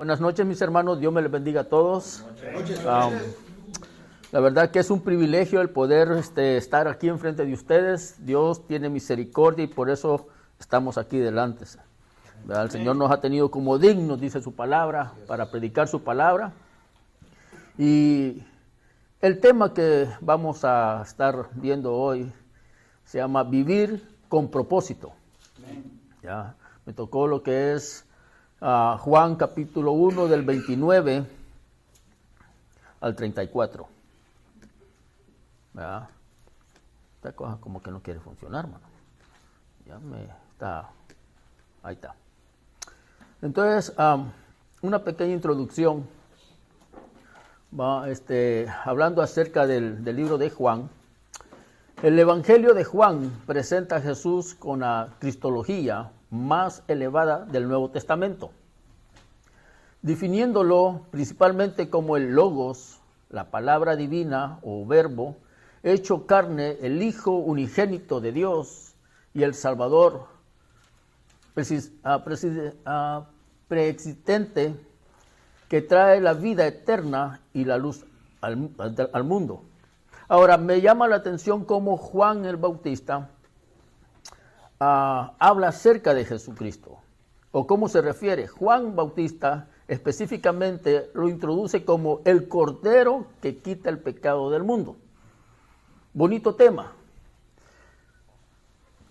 Buenas noches, mis hermanos. Dios me les bendiga a todos. Noches. La verdad que es un privilegio el poder estar aquí enfrente de ustedes. Dios tiene misericordia y por eso estamos aquí delante. ¿Verdad? El Señor nos ha tenido como dignos, dice su palabra, para predicar su palabra. Y el tema que vamos a estar viendo hoy se llama Vivir con propósito. Ya, me tocó lo que es Juan capítulo 1 del 29 al 34. ¿Verdad? Esta cosa como que no quiere funcionar, mano. Ahí está. Entonces, una pequeña introducción. Hablando acerca del libro de Juan. El Evangelio de Juan presenta a Jesús con la cristología más elevada del Nuevo Testamento, definiéndolo principalmente como el Logos, la palabra divina o verbo, hecho carne, el Hijo unigénito de Dios y el Salvador preexistente que trae la vida eterna y la luz al mundo. Ahora, me llama la atención cómo Juan el Bautista habla acerca de Jesucristo, o cómo se refiere. Juan Bautista específicamente lo introduce como el Cordero que quita el pecado del mundo. Bonito tema.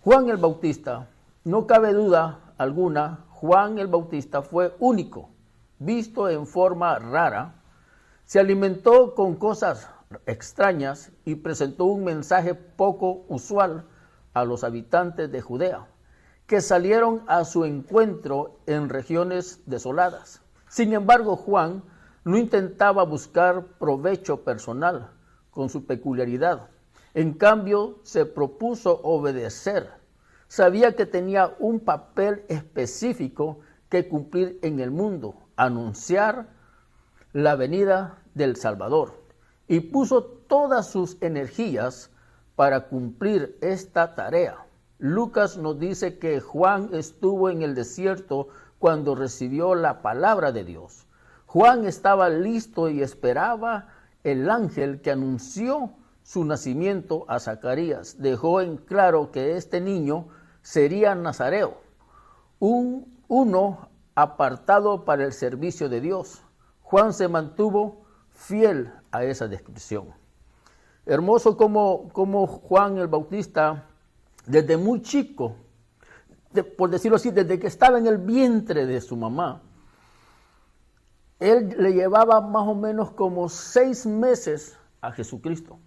Juan el Bautista, no cabe duda alguna, Juan el Bautista fue único, visto en forma rara, se alimentó con cosas extrañas y presentó un mensaje poco usual a los habitantes de Judea, que salieron a su encuentro en regiones desoladas. Sin embargo, Juan no intentaba buscar provecho personal con su peculiaridad. En cambio, se propuso obedecer. Sabía que tenía un papel específico que cumplir en el mundo, anunciar la venida del Salvador, y puso todas sus energías para cumplir esta tarea. Lucas nos dice que Juan estuvo en el desierto cuando recibió la palabra de Dios. Juan estaba listo y esperaba el ángel que anunció su nacimiento a Zacarías. Dejó en claro que este niño sería nazareo, uno apartado para el servicio de Dios. Juan se mantuvo fiel a esa descripción. Hermoso como Juan el Bautista, desde muy chico, por decirlo así, desde que estaba en el vientre de su mamá, él le llevaba más o menos como 6 meses a Jesucristo.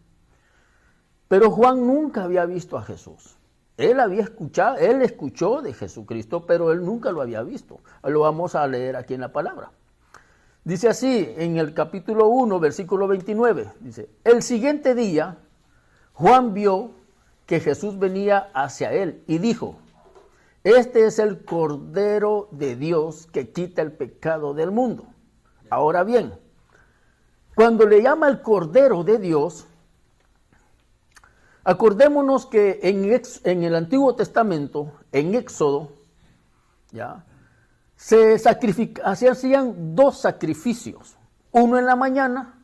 Pero Juan nunca había visto a Jesús. Él escuchó de Jesucristo, pero él nunca lo había visto. Lo vamos a leer aquí en la palabra. Dice así, en el capítulo 1, versículo 29, dice, el siguiente día, Juan vio que Jesús venía hacia él y dijo, este es el Cordero de Dios que quita el pecado del mundo. Ahora bien, cuando le llama el Cordero de Dios, acordémonos que en el Antiguo Testamento, en Éxodo, ya, se hacían 2 sacrificios, uno en la mañana,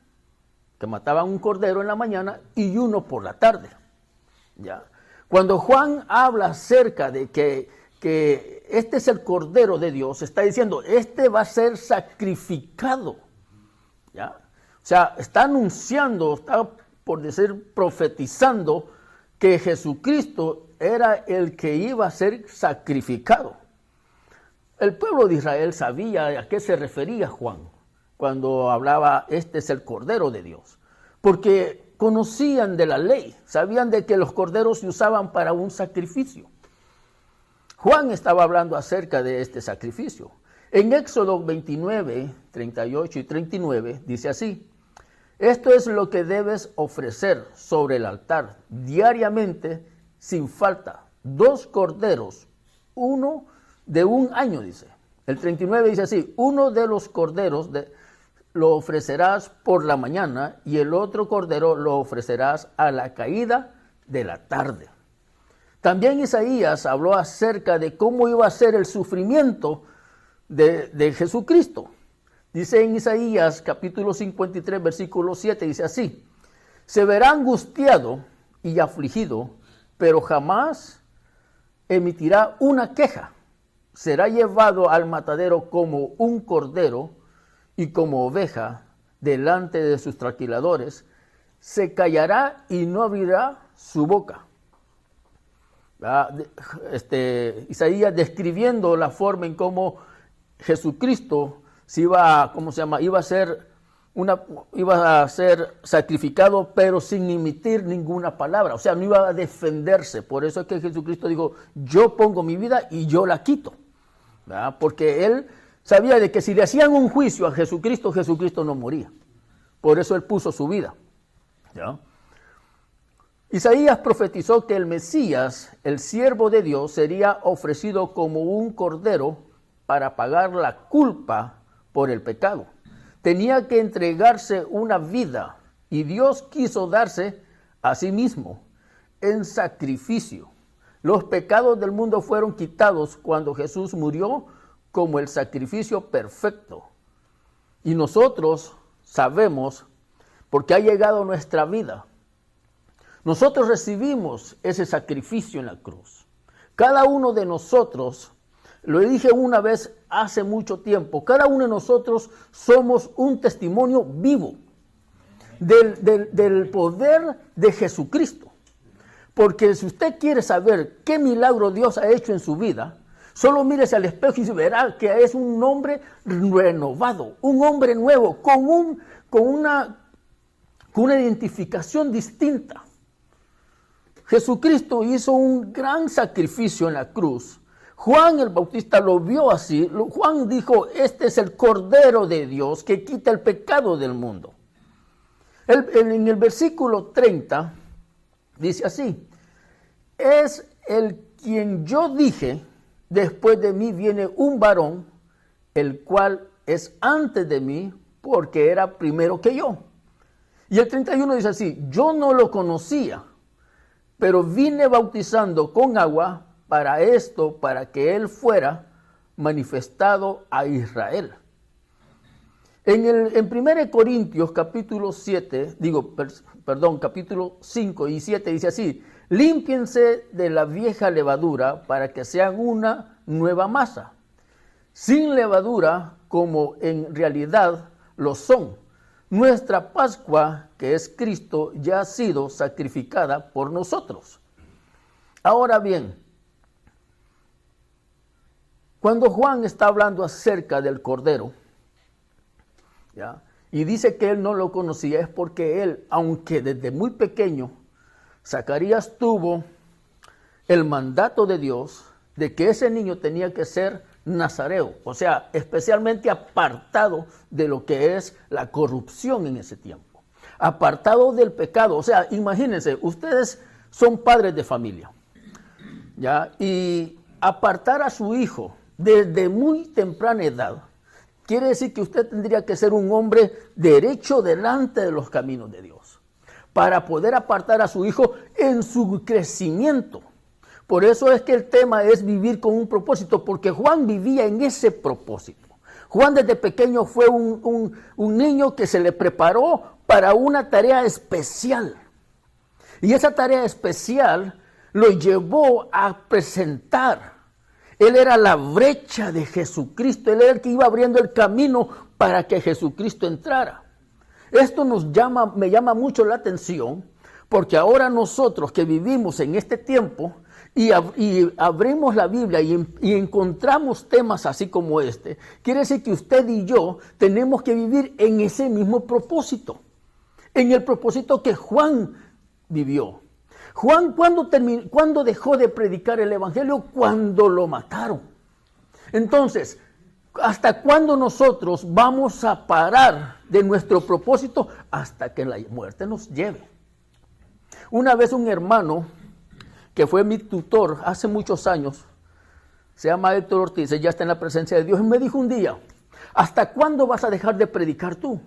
que mataban un cordero en la mañana, y uno por la tarde. ¿Ya? Cuando Juan habla acerca de que este es el Cordero de Dios, está diciendo, este va a ser sacrificado. ¿Ya? O sea, está anunciando, está por decir, profetizando que Jesucristo era el que iba a ser sacrificado. El pueblo de Israel sabía a qué se refería Juan cuando hablaba, este es el Cordero de Dios, porque conocían de la ley, sabían de que los corderos se usaban para un sacrificio. Juan estaba hablando acerca de este sacrificio. En Éxodo 29, 38 y 39 dice así, esto es lo que debes ofrecer sobre el altar diariamente sin falta, 2 corderos, uno de 1 año, dice. El 39 dice así, uno de los corderos lo ofrecerás por la mañana y el otro cordero lo ofrecerás a la caída de la tarde. También Isaías habló acerca de cómo iba a ser el sufrimiento de Jesucristo. Dice en Isaías capítulo 53, versículo 7, dice así: se verá angustiado y afligido, pero jamás emitirá una queja. Será llevado al matadero como un cordero y como oveja delante de sus trasquiladores. Se callará y no abrirá su boca. Isaías describiendo la forma en cómo Jesucristo iba a ser sacrificado, pero sin emitir ninguna palabra. O sea, no iba a defenderse. Por eso es que Jesucristo dijo: yo pongo mi vida y yo la quito. ¿Verdad? Porque él sabía de que si le hacían un juicio a Jesucristo, Jesucristo no moría. Por eso él puso su vida. ¿Ya? Isaías profetizó que el Mesías, el siervo de Dios, sería ofrecido como un cordero para pagar la culpa por el pecado. Tenía que entregarse una vida, y Dios quiso darse a sí mismo en sacrificio. Los pecados del mundo fueron quitados cuando Jesús murió como el sacrificio perfecto. Y nosotros sabemos, porque ha llegado nuestra vida, nosotros recibimos ese sacrificio en la cruz. Cada uno de nosotros, lo dije una vez hace mucho tiempo, cada uno de nosotros somos un testimonio vivo del poder de Jesucristo. Porque si usted quiere saber qué milagro Dios ha hecho en su vida, solo mírese al espejo y se verá que es un hombre renovado, un hombre nuevo, con una identificación distinta. Jesucristo hizo un gran sacrificio en la cruz. Juan el Bautista lo vio así. Juan dijo: este es el Cordero de Dios que quita el pecado del mundo. En el versículo 30 dice así: es el quien yo dije, después de mí viene un varón, el cual es antes de mí, porque era primero que yo. Y el 31 dice así: yo no lo conocía, pero vine bautizando con agua para que él fuera manifestado a Israel. En 1 Corintios capítulo 5 y 7 dice así: límpiense de la vieja levadura para que sean una nueva masa, sin levadura como en realidad lo son. Nuestra Pascua, que es Cristo, ya ha sido sacrificada por nosotros. Ahora bien, cuando Juan está hablando acerca del Cordero, ¿ya?, y dice que él no lo conocía, es porque él, aunque desde muy pequeño, Zacarías tuvo el mandato de Dios de que ese niño tenía que ser nazareo, o sea, especialmente apartado de lo que es la corrupción en ese tiempo, apartado del pecado. O sea, imagínense, ustedes son padres de familia, ¿ya? Y apartar a su hijo desde muy temprana edad quiere decir que usted tendría que ser un hombre derecho delante de los caminos de Dios para poder apartar a su hijo en su crecimiento. Por eso es que el tema es vivir con un propósito, porque Juan vivía en ese propósito. Juan desde pequeño fue un niño que se le preparó para una tarea especial. Y esa tarea especial lo llevó a presentar. Él era la brecha de Jesucristo. Él era el que iba abriendo el camino para que Jesucristo entrara. Esto me llama mucho la atención, porque ahora nosotros que vivimos en este tiempo y abrimos la Biblia y encontramos temas así como este, quiere decir que usted y yo tenemos que vivir en ese mismo propósito, en el propósito que Juan vivió. Juan, ¿cuándo dejó de predicar el Evangelio? Cuando lo mataron. Entonces, ¿hasta cuándo nosotros vamos a parar de nuestro propósito? Hasta que la muerte nos lleve. Una vez un hermano que fue mi tutor hace muchos años, se llama Héctor Ortiz, ya está en la presencia de Dios, y me dijo un día: ¿hasta cuándo vas a dejar de predicar tú?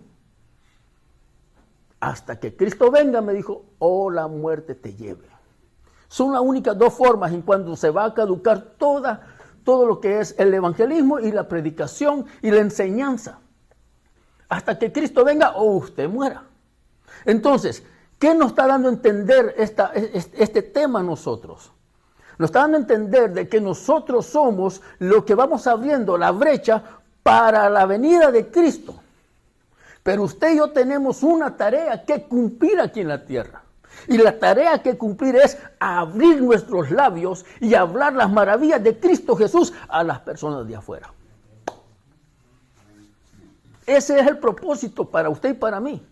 Hasta que Cristo venga, me dijo, o la muerte te lleve. Son las únicas dos formas en cuando se va a caducar todo lo que es el evangelismo y la predicación y la enseñanza. hasta que Cristo venga o usted muera. Entonces, ¿qué nos está dando a entender este tema a nosotros? Nos está dando a entender de que nosotros somos lo que vamos abriendo la brecha para la venida de Cristo. Pero usted y yo tenemos una tarea que cumplir aquí en la tierra. Y la tarea que cumplir es abrir nuestros labios y hablar las maravillas de Cristo Jesús a las personas de afuera. Ese es el propósito para usted y para mí.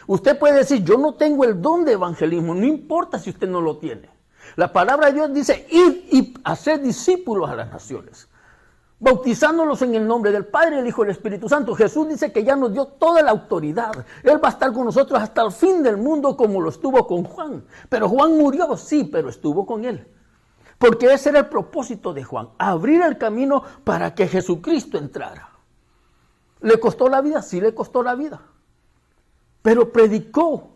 Usted puede decir, yo no tengo el don de evangelismo, no importa si usted no lo tiene. La palabra de Dios dice, id y hacer discípulos a las naciones, bautizándolos en el nombre del Padre, el Hijo y el Espíritu Santo. Jesús dice que ya nos dio toda la autoridad. Él va a estar con nosotros hasta el fin del mundo como lo estuvo con Juan. Pero Juan murió, sí, pero estuvo con él. Porque ese era el propósito de Juan, abrir el camino para que Jesucristo entrara. ¿Le costó la vida? Sí, le costó la vida. Pero predicó.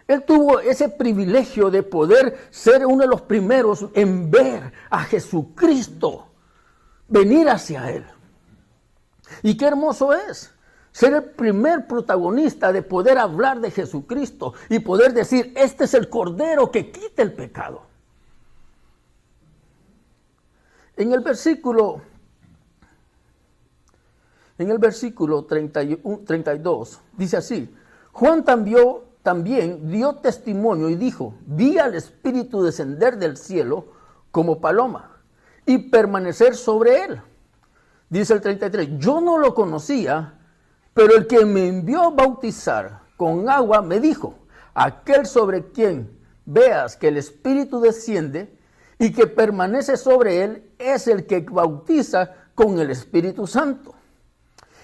Él tuvo ese privilegio de poder ser uno de los primeros en ver a Jesucristo venir hacia él. Y qué hermoso es ser el primer protagonista de poder hablar de Jesucristo y poder decir, este es el Cordero que quita el pecado. En el versículo 32 dice así, Juan también dio testimonio y dijo, vi al Espíritu descender del cielo como paloma y permanecer sobre él. Dice el 33, yo no lo conocía, pero el que me envió a bautizar con agua me dijo, aquel sobre quien veas que el Espíritu desciende y que permanece sobre él es el que bautiza con el Espíritu Santo.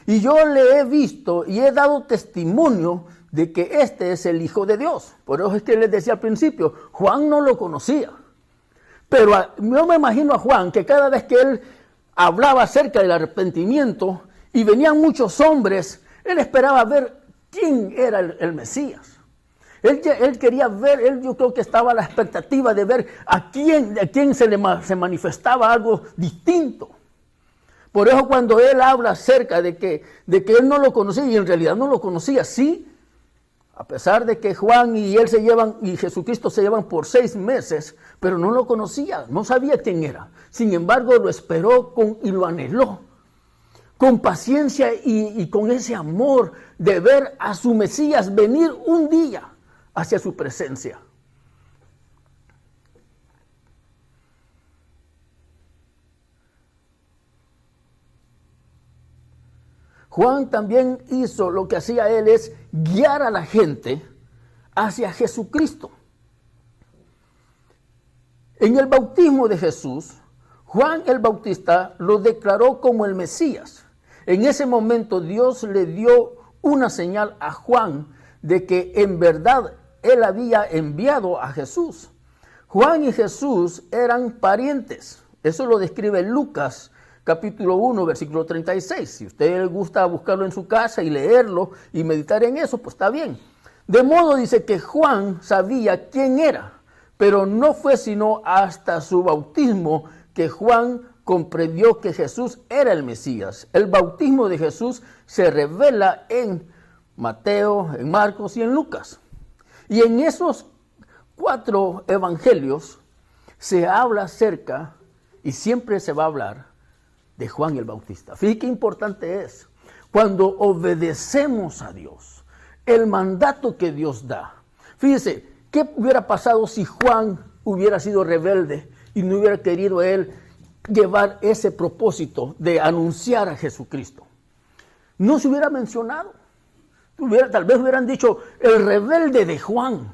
Y yo le he visto y he dado testimonio de que este es el Hijo de Dios. Por eso es que les decía al principio, Juan no lo conocía. Pero yo me imagino a Juan que cada vez que él hablaba acerca del arrepentimiento y venían muchos hombres, él esperaba ver quién era el Mesías. Él quería ver, yo creo que estaba a la expectativa de ver a quién se manifestaba algo distinto. Por eso cuando él habla acerca de que él no lo conocía, y en realidad no lo conocía, sí, a pesar de que Juan y él se llevan, y Jesucristo se llevan por 6 meses, pero no lo conocía, no sabía quién era. Sin embargo, lo esperó y lo anheló, con paciencia y con ese amor de ver a su Mesías venir un día hacia su presencia. Juan también hizo lo que hacía él, es guiar a la gente hacia Jesucristo. En el bautismo de Jesús, Juan el Bautista lo declaró como el Mesías. En ese momento Dios le dio una señal a Juan de que en verdad él había enviado a Jesús. Juan y Jesús eran parientes. Eso lo describe Lucas capítulo 1, versículo 36. Si a usted le gusta buscarlo en su casa y leerlo y meditar en eso, pues está bien. De modo dice que Juan sabía quién era, pero no fue sino hasta su bautismo que Juan comprendió que Jesús era el Mesías. El bautismo de Jesús se revela en Mateo, en Marcos y en Lucas. Y en esos 4 evangelios se habla acerca, y siempre se va a hablar, de Juan el Bautista. Fíjate qué importante es cuando obedecemos a Dios, el mandato que Dios da. Fíjese, ¿qué hubiera pasado si Juan hubiera sido rebelde y no hubiera querido él llevar ese propósito de anunciar a Jesucristo? No se hubiera mencionado. Tal vez hubieran dicho el rebelde de Juan.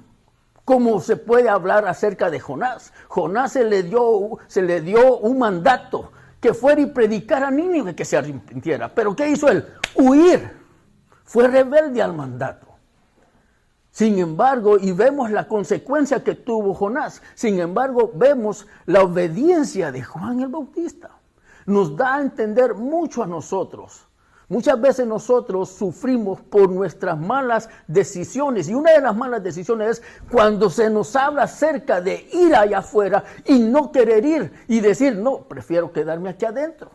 ¿Cómo se puede hablar acerca de Jonás? Jonás se le dio un mandato, que fuera y predicara a Nínive que se arrepintiera. ¿Pero qué hizo él? Huir. Fue rebelde al mandato. Sin embargo, y vemos la consecuencia que tuvo Jonás, sin embargo, vemos la obediencia de Juan el Bautista. Nos da a entender mucho a nosotros. Muchas veces nosotros sufrimos por nuestras malas decisiones, y una de las malas decisiones es cuando se nos habla acerca de ir allá afuera y no querer ir y decir, no, prefiero quedarme aquí adentro.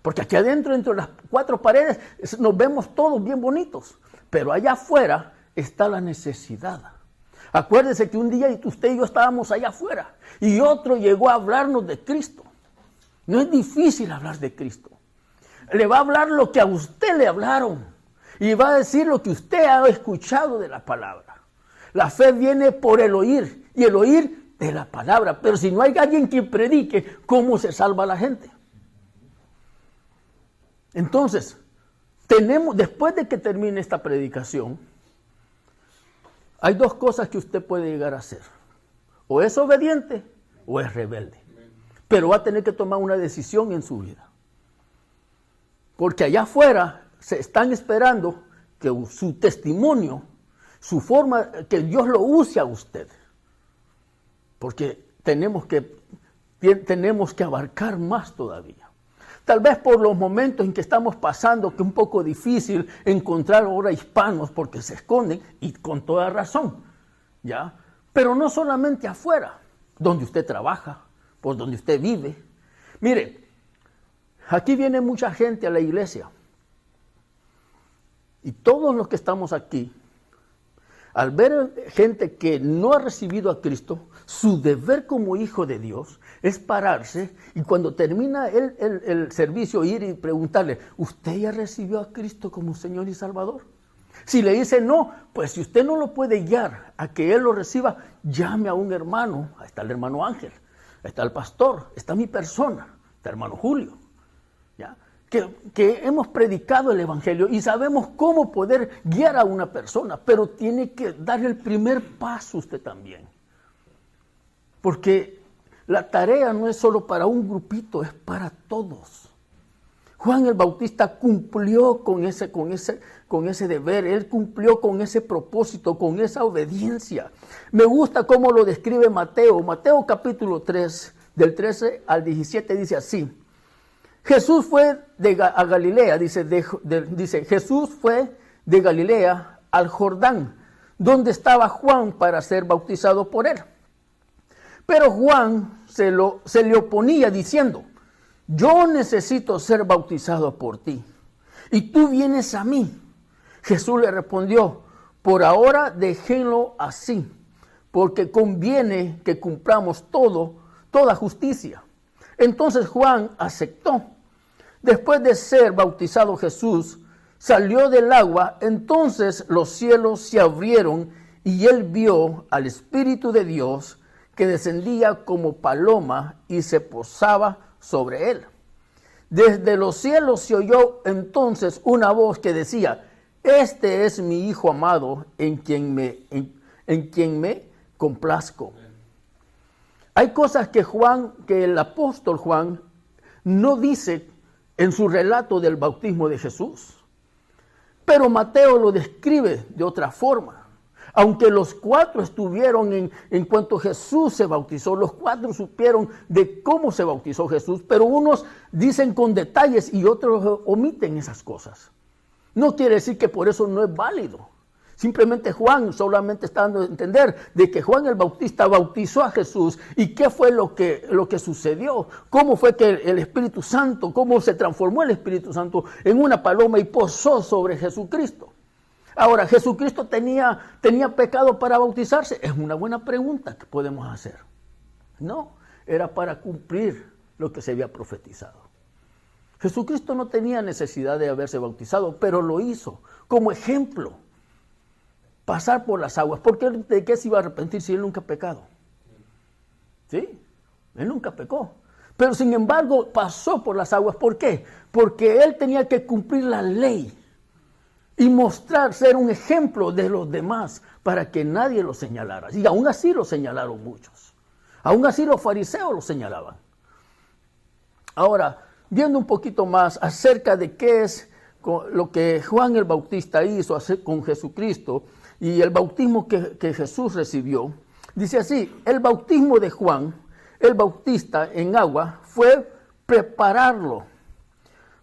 Porque aquí adentro, entre las cuatro paredes, nos vemos todos bien bonitos. Pero allá afuera está la necesidad. Acuérdese que un día usted y yo estábamos allá afuera y otro llegó a hablarnos de Cristo. No es difícil hablar de Cristo. Le va a hablar lo que a usted le hablaron y va a decir lo que usted ha escuchado de la palabra. La fe viene por el oír y el oír de la palabra. Pero si no hay alguien que predique, ¿cómo se salva la gente? Entonces, después de que termine esta predicación, hay dos cosas que usted puede llegar a hacer. O es obediente o es rebelde. Pero va a tener que tomar una decisión en su vida. Porque allá afuera se están esperando que su testimonio, su forma, que Dios lo use a usted. Porque tenemos que abarcar más todavía. Tal vez por los momentos en que estamos pasando, que es un poco difícil encontrar ahora hispanos porque se esconden, y con toda razón, ¿ya? Pero no solamente afuera, donde usted trabaja, por donde usted vive. Mire, aquí viene mucha gente a la iglesia, y todos los que estamos aquí, al ver gente que no ha recibido a Cristo, su deber como hijo de Dios es pararse y cuando termina el servicio ir y preguntarle, ¿usted ya recibió a Cristo como Señor y Salvador? Si le dice no, pues si usted no lo puede guiar a que Él lo reciba, llame a un hermano. Ahí está el hermano Ángel, ahí está el pastor, está mi persona, está el hermano Julio, ¿ya? Que hemos predicado el Evangelio y sabemos cómo poder guiar a una persona, pero tiene que dar el primer paso usted también. Porque la tarea no es solo para un grupito, es para todos. Juan el Bautista cumplió con ese deber, él cumplió con ese propósito, con esa obediencia. Me gusta cómo lo describe Mateo. Mateo capítulo 3, del 13 al 17 dice así. Jesús fue a Galilea, dice Jesús fue de Galilea al Jordán, donde estaba Juan para ser bautizado por él. Pero Juan se le oponía diciendo, yo necesito ser bautizado por ti, y tú vienes a mí. Jesús le respondió, por ahora déjenlo así, porque conviene que cumplamos toda justicia. Entonces Juan aceptó. Después de ser bautizado Jesús, salió del agua, entonces los cielos se abrieron y él vio al Espíritu de Dios que descendía como paloma y se posaba sobre él. Desde los cielos se oyó entonces una voz que decía, este es mi Hijo amado en quien me complazco. Hay cosas que el apóstol Juan no dice en su relato del bautismo de Jesús, pero Mateo lo describe de otra forma. Aunque los cuatro estuvieron en cuanto Jesús se bautizó, los cuatro supieron de cómo se bautizó Jesús, pero unos dicen con detalles y otros omiten esas cosas. No quiere decir que por eso no es válido. Simplemente Juan solamente está dando a entender de que Juan el Bautista bautizó a Jesús y qué fue lo que sucedió, cómo fue que el Espíritu Santo, cómo se transformó el Espíritu Santo en una paloma y posó sobre Jesucristo. Ahora, ¿Jesucristo tenía pecado para bautizarse? Es una buena pregunta que podemos hacer. No, era para cumplir lo que se había profetizado. Jesucristo no tenía necesidad de haberse bautizado, pero lo hizo como ejemplo. Pasar por las aguas. ¿Por qué? ¿De qué se iba a arrepentir si él nunca ha pecado? ¿Sí? Él nunca pecó. Pero sin embargo pasó por las aguas. ¿Por qué? Porque él tenía que cumplir la ley y mostrar, ser un ejemplo de los demás para que nadie lo señalara. Y aún así lo señalaron muchos. Aún así los fariseos lo señalaban. Ahora, viendo un poquito más acerca de qué es lo que Juan el Bautista hizo con Jesucristo y el bautismo que Jesús recibió, dice así, el bautismo de Juan el Bautista en agua fue prepararlo,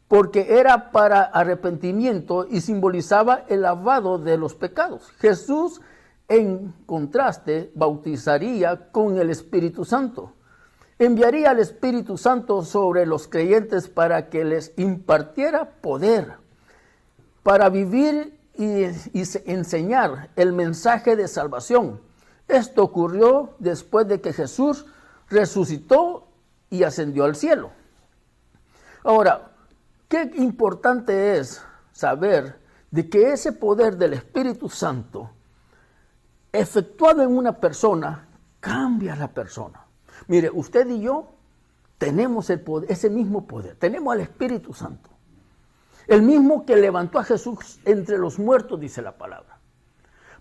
porque era para arrepentimiento y simbolizaba el lavado de los pecados. Jesús, en contraste, bautizaría con el Espíritu Santo. enviaría al Espíritu Santo sobre los creyentes para que les impartiera poder para vivir y enseñar el mensaje de salvación. Esto ocurrió después de que Jesús resucitó y ascendió al cielo. Ahora, qué importante es saber de que ese poder del Espíritu Santo, efectuado en una persona, cambia a la persona. Mire, usted y yo tenemos el poder, ese mismo poder, tenemos al Espíritu Santo. El mismo que levantó a Jesús entre los muertos, dice la palabra.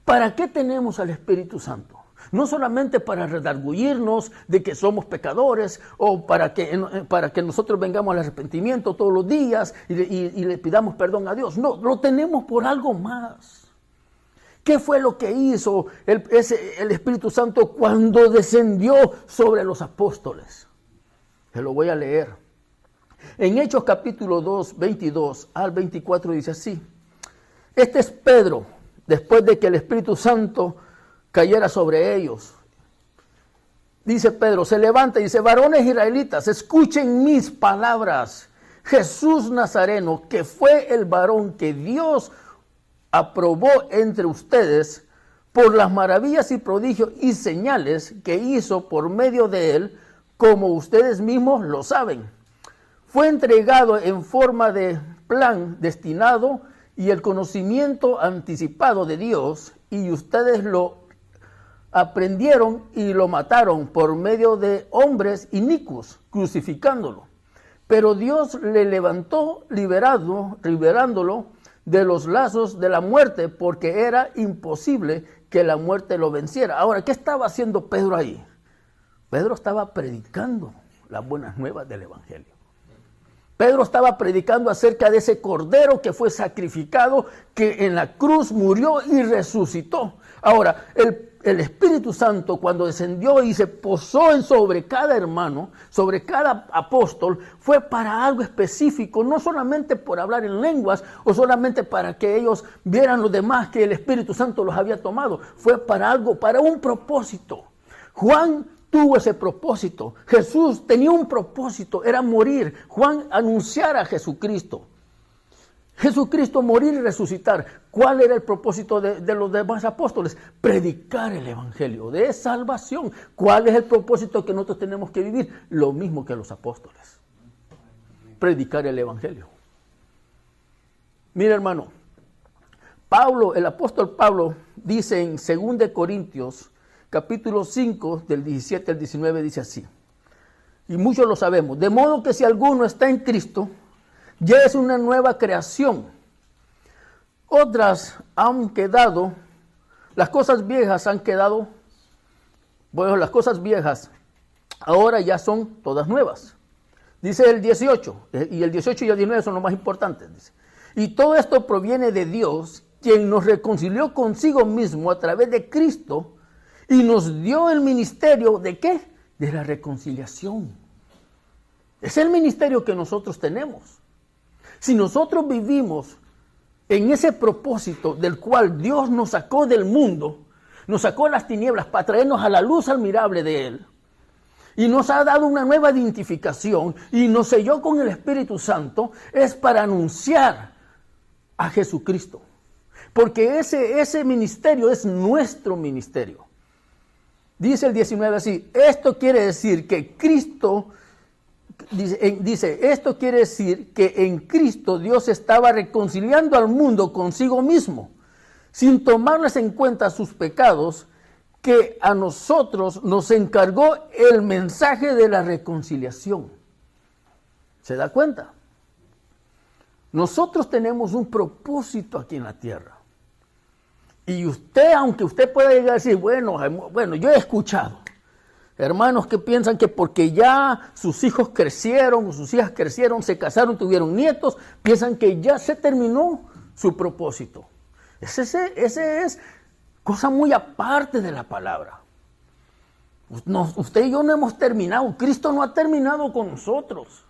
¿Para qué tenemos al Espíritu Santo? No solamente para redarguirnos de que somos pecadores o para que nosotros vengamos al arrepentimiento todos los días y le pidamos perdón a Dios. No, lo tenemos por algo más. ¿Qué fue lo que hizo el Espíritu Santo cuando descendió sobre los apóstoles? Se lo voy a leer. En Hechos capítulo 2, 22 al 24 dice así. Este es Pedro, después de que el Espíritu Santo cayera sobre ellos. Dice Pedro, se levanta y dice, varones israelitas, escuchen mis palabras. Jesús Nazareno, que fue el varón que Dios aprobó entre ustedes por las maravillas y prodigios y señales que hizo por medio de él, como ustedes mismos lo saben. Fue entregado en forma de plan destinado y el conocimiento anticipado de Dios, y ustedes lo aprendieron y lo mataron por medio de hombres inicuos, crucificándolo. Pero Dios le levantó liberándolo de los lazos de la muerte, porque era imposible que la muerte lo venciera. Ahora, ¿qué estaba haciendo Pedro ahí? Pedro estaba predicando las buenas nuevas del Evangelio. Pedro estaba predicando acerca de ese cordero que fue sacrificado, que en la cruz murió y resucitó. Ahora, el Espíritu Santo, cuando descendió y se posó sobre cada hermano, sobre cada apóstol, fue para algo específico, no solamente por hablar en lenguas o solamente para que ellos vieran los demás que el Espíritu Santo los había tomado. Fue para algo, para un propósito. Juan tuvo ese propósito. Jesús tenía un propósito, era morir. Juan anunciar a Jesucristo. Jesucristo morir y resucitar. ¿Cuál era el propósito de los demás apóstoles? Predicar el Evangelio de salvación. ¿Cuál es el propósito que nosotros tenemos que vivir? Lo mismo que los apóstoles. Predicar el Evangelio. Mira, hermano, Pablo, el apóstol Pablo, dice en 2 Corintios, capítulo 5, del 17 al 19, dice así. Y muchos lo sabemos. De modo que si alguno está en Cristo, ya es una nueva creación. Otras han quedado, las cosas viejas han quedado, bueno, las cosas viejas ahora ya son todas nuevas. Dice el 18, y el 18 y el 19 son los más importantes. Dice. Y todo esto proviene de Dios, quien nos reconcilió consigo mismo a través de Cristo y nos dio el ministerio ¿de qué? De la reconciliación. Es el ministerio que nosotros tenemos. Si nosotros vivimos en ese propósito del cual Dios nos sacó del mundo, nos sacó las tinieblas para traernos a la luz admirable de Él, y nos ha dado una nueva identificación y nos selló con el Espíritu Santo, es para anunciar a Jesucristo. Porque ese ministerio es nuestro ministerio. Dice el 19 así, esto quiere decir que Cristo... Dice, esto quiere decir que en Cristo Dios estaba reconciliando al mundo consigo mismo, sin tomarles en cuenta sus pecados, que a nosotros nos encargó el mensaje de la reconciliación. ¿Se da cuenta? Nosotros tenemos un propósito aquí en la tierra. Y usted, aunque usted pueda llegar a decir, bueno, yo he escuchado hermanos que piensan que porque ya sus hijos crecieron, o sus hijas crecieron, se casaron, tuvieron nietos, piensan que ya se terminó su propósito. Ese es cosa muy aparte de la palabra. Usted y yo no hemos terminado. Cristo no ha terminado con nosotros.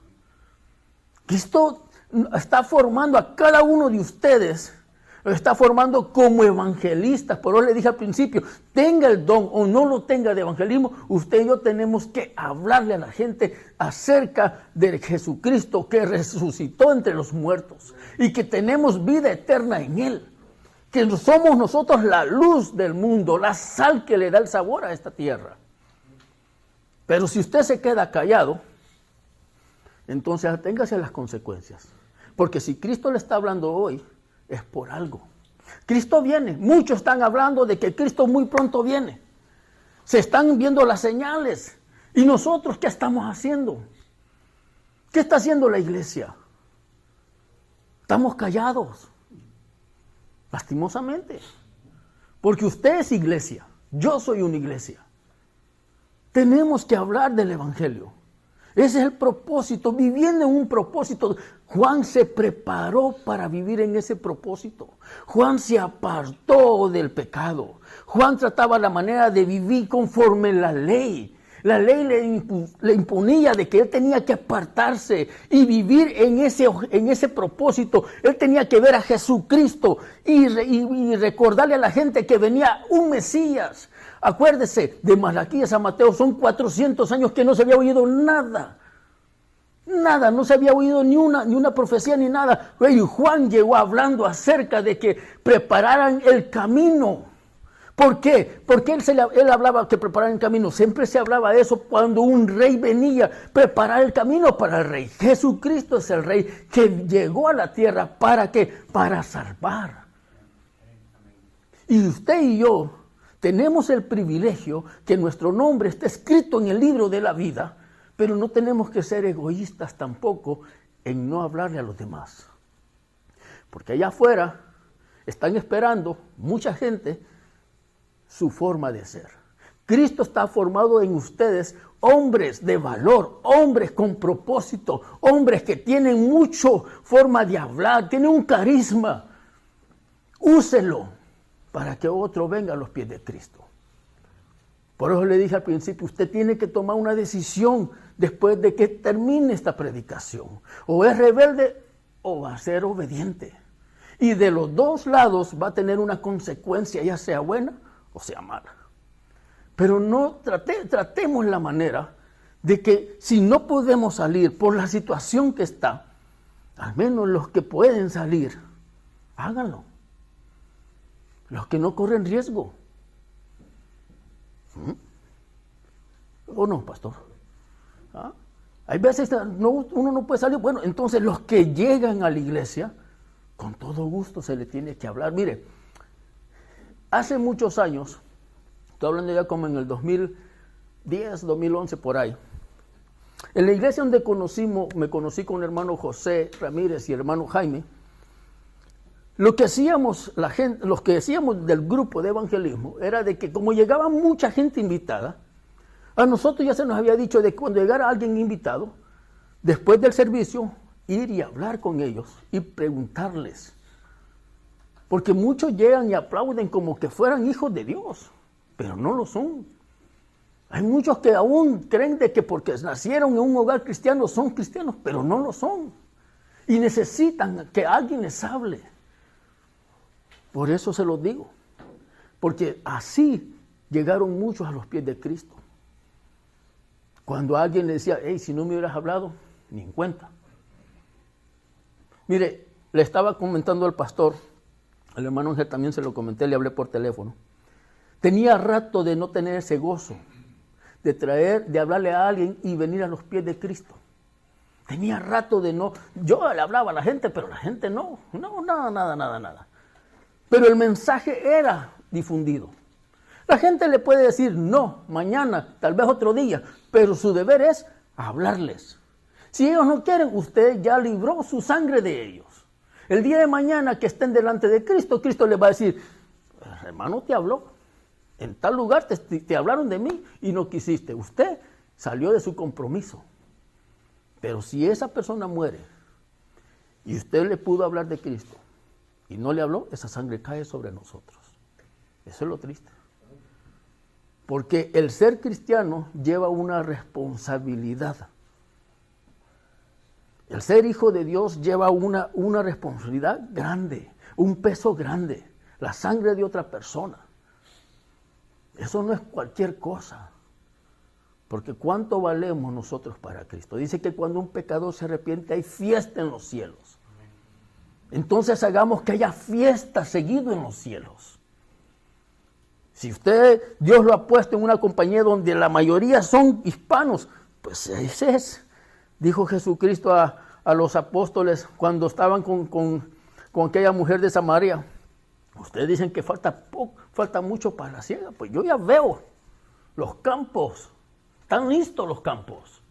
Cristo está formando a cada uno de ustedes Los está formando como evangelistas. Por eso le dije al principio, tenga el don o no lo tenga de evangelismo, usted y yo tenemos que hablarle a la gente acerca de Jesucristo que resucitó entre los muertos y que tenemos vida eterna en Él. Que somos nosotros la luz del mundo, la sal que le da el sabor a esta tierra. Pero si usted se queda callado, entonces aténgase a las consecuencias. Porque si Cristo le está hablando hoy, es por algo. Cristo viene. Muchos están hablando de que Cristo muy pronto viene. Se están viendo las señales. ¿Y nosotros qué estamos haciendo? ¿Qué está haciendo la iglesia? Estamos callados. Lastimosamente. Porque usted es iglesia. Yo soy una iglesia. Tenemos que hablar del evangelio. Ese es el propósito, viviendo en un propósito. Juan se preparó para vivir en ese propósito. Juan se apartó del pecado. Juan trataba la manera de vivir conforme la ley. La ley le imponía de que él tenía que apartarse y vivir en ese propósito. Él tenía que ver a Jesucristo y recordarle a la gente que venía un Mesías. Acuérdese, de Malaquías a Mateo son 400 años que no se había oído nada. Nada, no se había oído ni una profecía ni nada. Y Juan llegó hablando acerca de que prepararan el camino. ¿Por qué? Porque él hablaba que prepararan el camino. Siempre se hablaba de eso cuando un rey venía, preparar el camino para el rey. Jesucristo es el rey que llegó a la tierra. ¿Para qué? Para salvar. Y usted y yo tenemos el privilegio que nuestro nombre esté escrito en el libro de la vida, pero no tenemos que ser egoístas tampoco en no hablarle a los demás. Porque allá afuera están esperando mucha gente su forma de ser. Cristo está formado en ustedes hombres de valor, hombres con propósito, hombres que tienen mucha forma de hablar, tienen un carisma. Úselo para que otro venga a los pies de Cristo. Por eso le dije al principio, usted tiene que tomar una decisión después de que termine esta predicación. O es rebelde o va a ser obediente. Y de los dos lados va a tener una consecuencia, ya sea buena o sea mala. Pero no tratemos la manera de que si no podemos salir por la situación que está, al menos los que pueden salir, háganlo. Los que no corren riesgo. ¿O no, pastor? ¿Ah? Hay veces uno no puede salir. Bueno, entonces los que llegan a la iglesia, con todo gusto se le tiene que hablar. Mire, hace muchos años, estoy hablando ya como en el 2010, 2011, por ahí, en la iglesia donde me conocí con el hermano José Ramírez y el hermano Jaime, lo que hacíamos los que hacíamos del grupo de evangelismo era de que como llegaba mucha gente invitada, a nosotros ya se nos había dicho de que cuando llegara alguien invitado, después del servicio, ir y hablar con ellos y preguntarles. Porque muchos llegan y aplauden como que fueran hijos de Dios, pero no lo son. Hay muchos que aún creen de que porque nacieron en un hogar cristiano son cristianos, pero no lo son. Y necesitan que alguien les hable. Por eso se los digo, porque así llegaron muchos a los pies de Cristo. Cuando alguien le decía, hey, si no me hubieras hablado, ni en cuenta. Mire, le estaba comentando al pastor, al hermano Ángel también se lo comenté, le hablé por teléfono. Tenía rato de no tener ese gozo, de hablarle a alguien y venir a los pies de Cristo. Tenía rato de no, yo le hablaba a la gente, pero la gente no, nada. Pero el mensaje era difundido. La gente le puede decir no, mañana, tal vez otro día, pero su deber es hablarles. Si ellos no quieren, usted ya libró su sangre de ellos. El día de mañana que estén delante de Cristo, Cristo les va a decir, hermano te habló, en tal lugar te hablaron de mí y no quisiste. Usted salió de su compromiso. Pero si esa persona muere y usted le pudo hablar de Cristo, y no le habló, esa sangre cae sobre nosotros. Eso es lo triste. Porque el ser cristiano lleva una responsabilidad. El ser hijo de Dios lleva una responsabilidad grande, un peso grande, la sangre de otra persona. Eso no es cualquier cosa. Porque ¿cuánto valemos nosotros para Cristo? Dice que cuando un pecador se arrepiente hay fiesta en los cielos. Entonces hagamos que haya fiesta seguido en los cielos. Si Dios lo ha puesto en una compañía donde la mayoría son hispanos, pues ese es. Dijo Jesucristo a los apóstoles cuando estaban con aquella mujer de Samaria. Ustedes dicen que falta mucho para la siega. Pues yo ya veo los campos. Están listos los campos.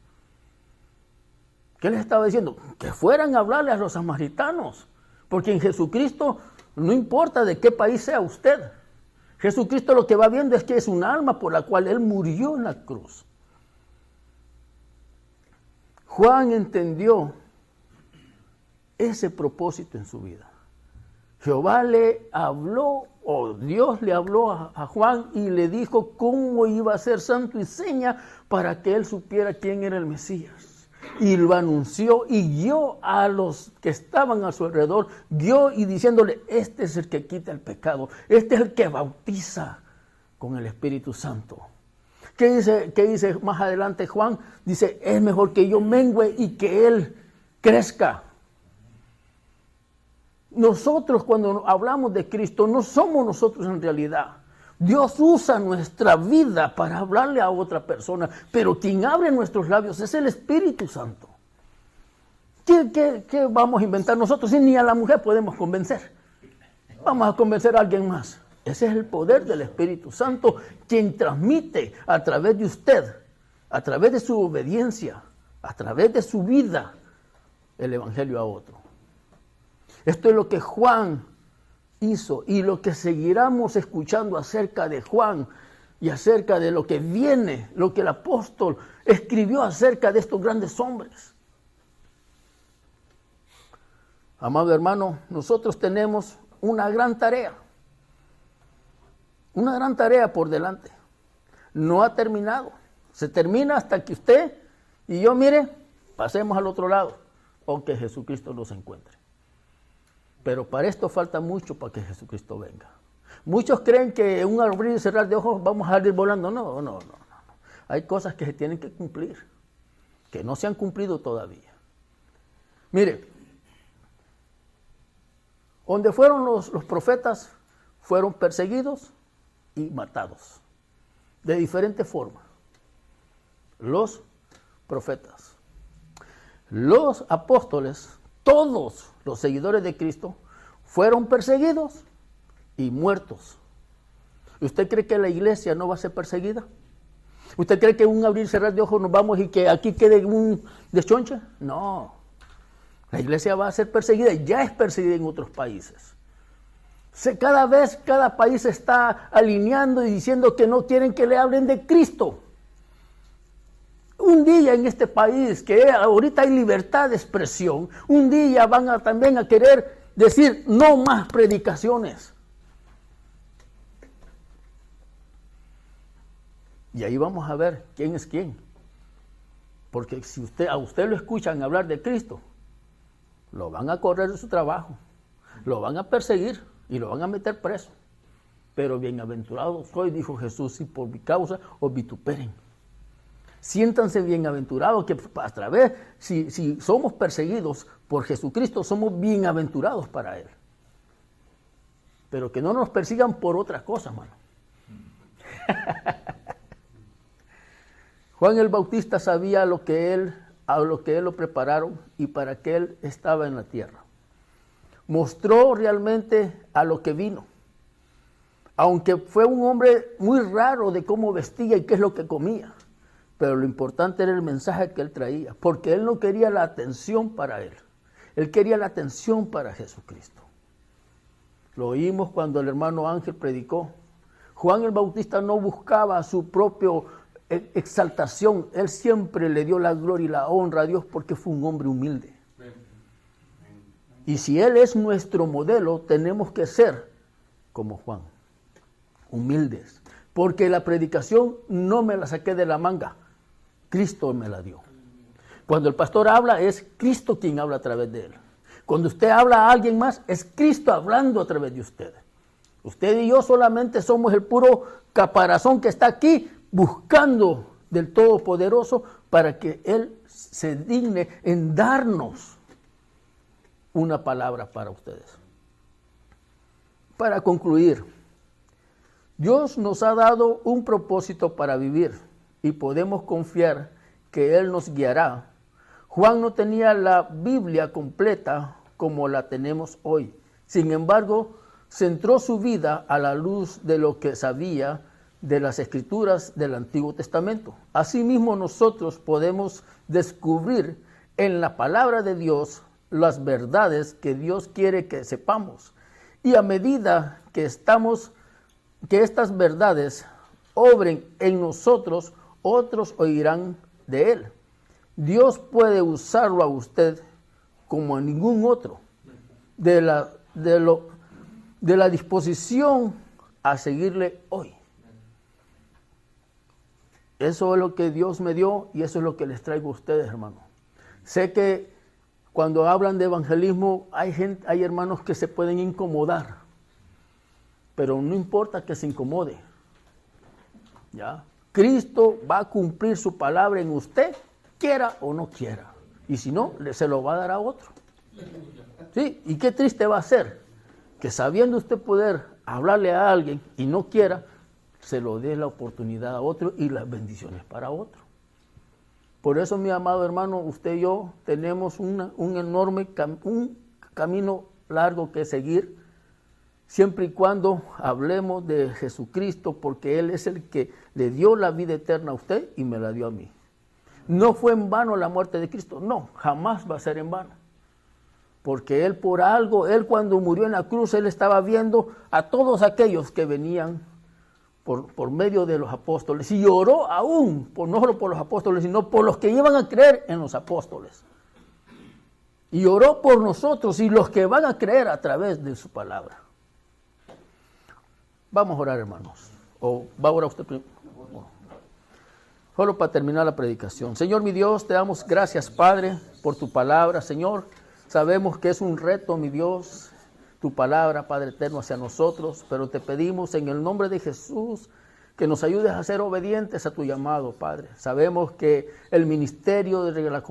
¿Qué les estaba diciendo? Que fueran a hablarle a los samaritanos. Porque en Jesucristo no importa de qué país sea usted. Jesucristo lo que va viendo es que es un alma por la cual Él murió en la cruz. Juan entendió ese propósito en su vida. Jehová le habló, o Dios le habló a Juan y le dijo cómo iba a ser santo y seña para que él supiera quién era el Mesías. Y lo anunció y guió a los que estaban a su alrededor, guió y diciéndole, este es el que quita el pecado, este es el que bautiza con el Espíritu Santo. ¿Qué dice más adelante Juan? Dice, es mejor que yo mengüe y que él crezca. Nosotros cuando hablamos de Cristo no somos nosotros en realidad. Dios usa nuestra vida para hablarle a otra persona, pero quien abre nuestros labios es el Espíritu Santo. ¿Qué vamos a inventar nosotros si ni a la mujer podemos convencer? Vamos a convencer a alguien más. Ese es el poder del Espíritu Santo, quien transmite a través de usted, a través de su obediencia, a través de su vida, el Evangelio a otro. Esto es lo que Juan hizo y lo que seguiremos escuchando acerca de Juan y acerca de lo que viene, lo que el apóstol escribió acerca de estos grandes hombres. Amado hermano, nosotros tenemos una gran tarea por delante. No ha terminado. Se termina hasta que usted y yo, mire, pasemos al otro lado o que Jesucristo nos encuentre. Pero para esto falta mucho para que Jesucristo venga. Muchos creen que en un abrir y cerrar de ojos vamos a salir volando. No. Hay cosas que se tienen que cumplir, que no se han cumplido todavía. Mire, donde fueron los profetas, fueron perseguidos y matados, de diferente forma. Los profetas. Los apóstoles, todos los seguidores de Cristo, fueron perseguidos y muertos. ¿Usted cree que la iglesia no va a ser perseguida? ¿Usted cree que un abrir y cerrar de ojos nos vamos y que aquí quede un deschonche? No. La iglesia va a ser perseguida, ya es perseguida en otros países. Cada vez, cada país se está alineando y diciendo que no quieren que le hablen de Cristo. Un día en este país, que ahorita hay libertad de expresión, un día van también a querer decir no más predicaciones. Y ahí vamos a ver quién es quién. Porque si a usted lo escuchan hablar de Cristo, lo van a correr de su trabajo, lo van a perseguir y lo van a meter preso. Pero bienaventurado soy, dijo Jesús, si por mi causa os vituperen. Siéntanse bienaventurados, que a través, si somos perseguidos por Jesucristo, somos bienaventurados para Él. Pero que no nos persigan por otra cosa, mano. Juan el Bautista sabía a lo que él lo prepararon y para qué él estaba en la tierra. Mostró realmente a lo que vino. Aunque fue un hombre muy raro de cómo vestía y qué es lo que comía. Pero lo importante era el mensaje que él traía, porque él no quería la atención para él. Él quería la atención para Jesucristo. Lo oímos cuando el hermano Ángel predicó. Juan el Bautista no buscaba su propia exaltación. Él siempre le dio la gloria y la honra a Dios porque fue un hombre humilde. Y si Él es nuestro modelo, tenemos que ser como Juan, humildes. Porque la predicación no me la saqué de la manga. Cristo me la dio. Cuando el pastor habla, es Cristo quien habla a través de él. Cuando usted habla a alguien más, es Cristo hablando a través de usted. Usted y yo solamente somos el puro caparazón que está aquí buscando del Todopoderoso para que Él se digne en darnos una palabra para ustedes. Para concluir, Dios nos ha dado un propósito para vivir y podemos confiar que Él nos guiará. Juan no tenía la Biblia completa como la tenemos hoy. Sin embargo, centró su vida a la luz de lo que sabía de las Escrituras del Antiguo Testamento. Asimismo, nosotros podemos descubrir en la palabra de Dios las verdades que Dios quiere que sepamos. Y a medida que estas verdades obren en nosotros, otros oirán de Él. Dios puede usarlo a usted como a ningún otro, de la disposición a seguirle hoy. Eso es lo que Dios me dio y eso es lo que les traigo a ustedes, hermanos. Sé que cuando hablan de evangelismo hay hermanos que se pueden incomodar, pero no importa que se incomode. ¿Ya? Cristo va a cumplir su palabra en usted, quiera o no quiera. Y si no, se lo va a dar a otro. ¿Sí? Y qué triste va a ser que sabiendo usted poder hablarle a alguien y no quiera, se lo dé la oportunidad a otro y las bendiciones para otro. Por eso, mi amado hermano, usted y yo tenemos un enorme camino largo que seguir, siempre y cuando hablemos de Jesucristo, porque Él es el que le dio la vida eterna a usted y me la dio a mí. No fue en vano la muerte de Cristo, no, jamás va a ser en vano. Porque Él por algo, Él cuando murió en la cruz, Él estaba viendo a todos aquellos que venían por medio de los apóstoles. Y oró aún, no solo por los apóstoles, sino por los que iban a creer en los apóstoles. Y oró por nosotros y los que van a creer a través de su palabra. Vamos a orar, hermanos. ¿O va a orar usted primero? Solo para terminar la predicación. Señor mi Dios, te damos gracias, Padre, por tu palabra, Señor. Sabemos que es un reto, mi Dios, tu palabra, Padre eterno, hacia nosotros, pero te pedimos en el nombre de Jesús que nos ayudes a ser obedientes a tu llamado, Padre. Sabemos que el ministerio de la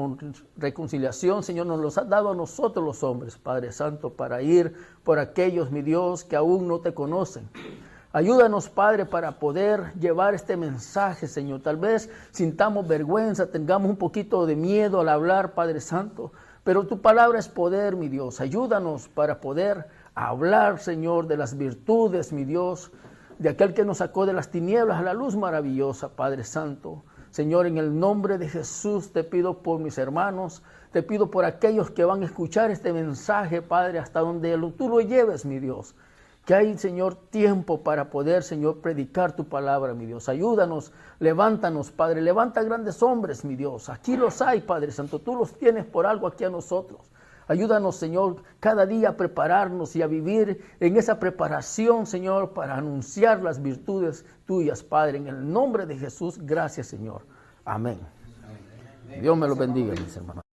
reconciliación, Señor, nos los has dado a nosotros los hombres, Padre Santo, para ir por aquellos, mi Dios, que aún no te conocen. Ayúdanos, Padre, para poder llevar este mensaje, Señor. Tal vez sintamos vergüenza, tengamos un poquito de miedo al hablar, Padre Santo, pero tu palabra es poder, mi Dios. Ayúdanos para poder hablar, Señor, de las virtudes, mi Dios, de aquel que nos sacó de las tinieblas a la luz maravillosa, Padre Santo. Señor, en el nombre de Jesús te pido por mis hermanos, te pido por aquellos que van a escuchar este mensaje, Padre, hasta donde tú lo lleves, mi Dios. Que hay, Señor, tiempo para poder, Señor, predicar tu palabra, mi Dios. Ayúdanos, levántanos, Padre. Levanta grandes hombres, mi Dios. Aquí los hay, Padre Santo. Tú los tienes por algo aquí a nosotros. Ayúdanos, Señor, cada día a prepararnos y a vivir en esa preparación, Señor, para anunciar las virtudes tuyas, Padre. En el nombre de Jesús, gracias, Señor. Amén. Dios me lo bendiga, mis hermanos.